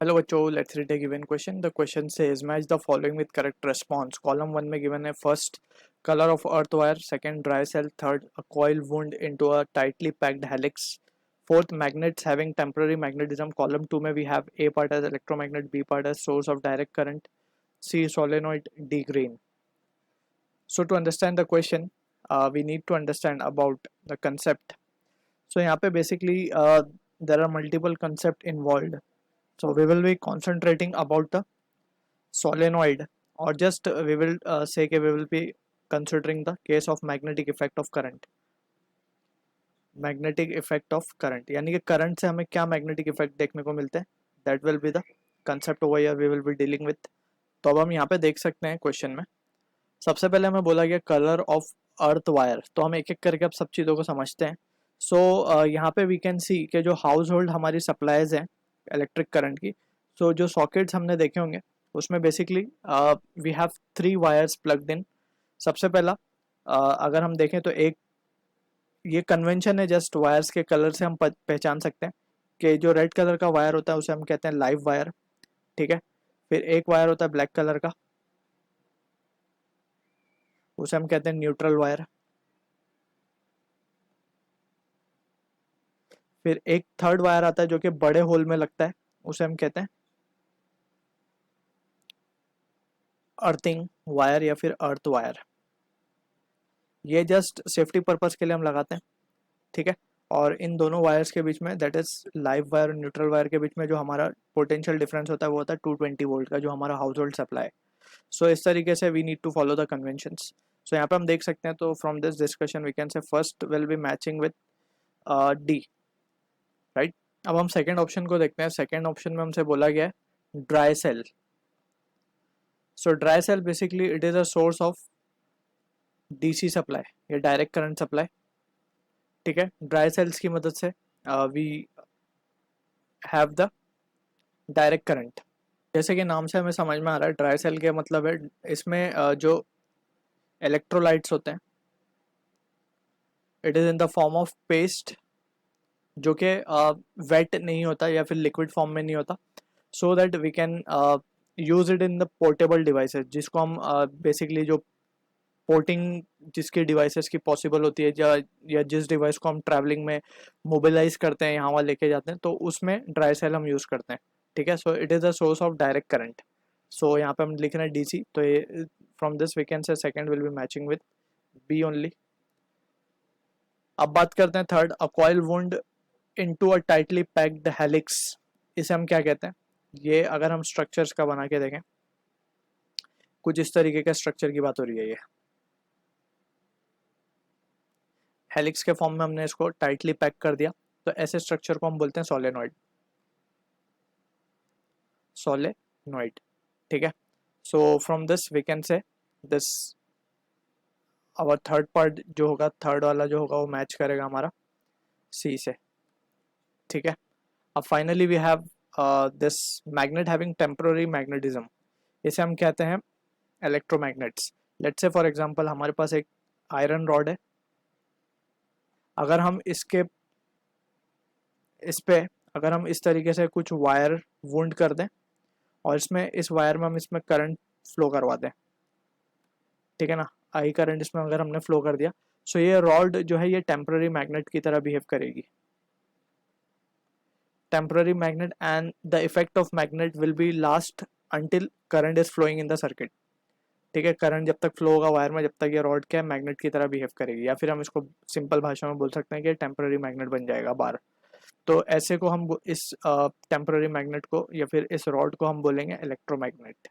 Hello बच्चों, let's read a given question. The question says match the following with correct response. Column 1 में given है first color of earth wire, second dry cell, third a coil wound into a tightly packed helix, fourth magnets having temporary magnetism. Column 2 में we have A part as electromagnet, B part as source of direct current, C solenoid, D green. So to understand the question, we need to understand about the concept. So यहाँ पे basically there are multiple concepts involved. So we will be concentrating about the solenoid, or just we will say that we will be considering the case of magnetic effect of current. Magnetic effect of current यानी कि current से हमें क्या magnetic effect देखने को मिलते हैं, that will be the concept over here we will be dealing with. तो अब हम यहाँ पे देख सकते हैं क्वेश्चन में सबसे पहले हमें बोला गया कलर ऑफ अर्थ वायर. तो हम एक एक करके अब सब चीज़ों को समझते हैं. सो यहाँ पे वी कैन सी कि जो हाउस होल्ड हमारी सप्लाईज हैं इलेक्ट्रिक करंट की, सो जो सॉकेट्स हमने देखे होंगे उसमें basically we have 3 wires plugged in. सबसे पहला अगर हम देखें तो एक ये कन्वेंशन है, जस्ट वायर्स के कलर से हम पहचान सकते हैं कि जो रेड कलर का वायर होता है उसे हम कहते हैं लाइव वायर. ठीक है. फिर एक वायर होता है ब्लैक कलर का, उसे हम कहते हैं न्यूट्रल वायर. फिर एक थर्ड वायर आता है जो कि बड़े होल में लगता है, उसे हम कहते हैं अर्थिंग वायर या फिर अर्थ वायर. ये जस्ट सेफ्टी पर्पस के लिए हम लगाते हैं. ठीक है. और इन दोनों वायर्स के बीच में, दैट इज लाइव वायर और न्यूट्रल वायर के बीच में जो हमारा पोटेंशियल डिफरेंस होता है वो होता है 220 वोल्ट का, जो हमारा हाउस होल्ड सप्लाई. सो इस तरीके से we need to follow the conventions. So यहाँ पे हम देख सकते हैं, तो from this discussion we can say first will be matching with D, right. अब हम सेकेंड ऑप्शन को देखते हैं. सेकेंड ऑप्शन में हमसे बोला गया है dry cell. So dry cell basically it is a source of DC supply या डायरेक्ट करंट सप्लाई. ठीक है. ड्राई सेल्स की मदद से we have the direct current. जैसे कि नाम से हमें समझ में आ रहा है, ड्राई सेल के मतलब है इसमें जो इलेक्ट्रोलाइट्स होते हैं it is in the form of paste, जो कि वेट नहीं होता या फिर लिक्विड फॉर्म में नहीं होता, so that we can use it in the portable devices, जिसको हम बेसिकली जो पोर्टिंग जिसके डिवाइसेस की पॉसिबल होती है या जिस डिवाइस को हम ट्रैवलिंग में मोबिलाइज करते हैं, यहाँ वहाँ लेके जाते हैं, तो उसमें ड्राई सेल हम यूज़ करते हैं. ठीक है. So it is a source of direct current. So यहाँ पे हम लिख रहे हैं डीसी, तो ये from this we can say second will be matching with B only. अब बात करते हैं third, a coil wound into a tightly packed helix. इसे हम क्या कहते हैं? ये अगर हम स्ट्रक्चर्स का बना के देखें, कुछ इस तरीके का स्ट्रक्चर की बात हो रही है. ये हेलिक्स के फॉर्म में हमने इसको टाइटली पैक कर दिया, तो ऐसे स्ट्रक्चर को हम बोलते हैं सोलेनॉइड. सोलेनॉइड. ठीक है. So from this we can say this our third part जो होगा, थर्ड वाला जो होगा वो मैच करेगा हमारा सी से. ठीक है. अब finally we have this magnet having temporary magnetism. इसे हम कहते हैं electromagnets. Let's say for example हमारे पास एक आयरन रॉड है. अगर हम इस पे अगर हम इस तरीके से कुछ वायर वुंड कर दें और इस वायर में हम इसमें करंट फ्लो करवा दें, ठीक है ना, आई करंट इसमें अगर हमने फ्लो कर दिया, सो ये रॉड जो है ये टेम्पररी मैग्नेट की तरह बिहेव करेगी. Temporary magnet, and the effect of magnet will be last until current is flowing in the circuit. ठीक है. करंट जब तक फ्लो होगा वायर में, जब तक ये रॉड क्या मैग्नेट की तरह बिहेव करेगी, या फिर हम इसको सिंपल भाषा में बोल सकते हैं कि टेम्पररी मैग्नेट बन जाएगा बार. तो ऐसे को हम इस टेम्पररी मैग्नेट को या फिर इस रॉड को हम बोलेंगे इलेक्ट्रोमैग्नेट.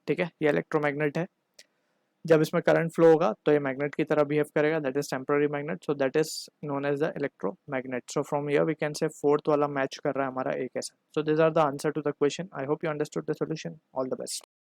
ठीक है. ये इलेक्ट्रोमैग्नेट है. जब इसमें करंट फ्लो होगा तो ये मैग्नेट की तरह बिहेव करेगा, that is temporary magnet. So that is known as the electromagnet. So from here we can say fourth वाला मैच कर रहा है हमारा एक ऐसा. So this are the answer to the question. I hope you understood the solution. All the best.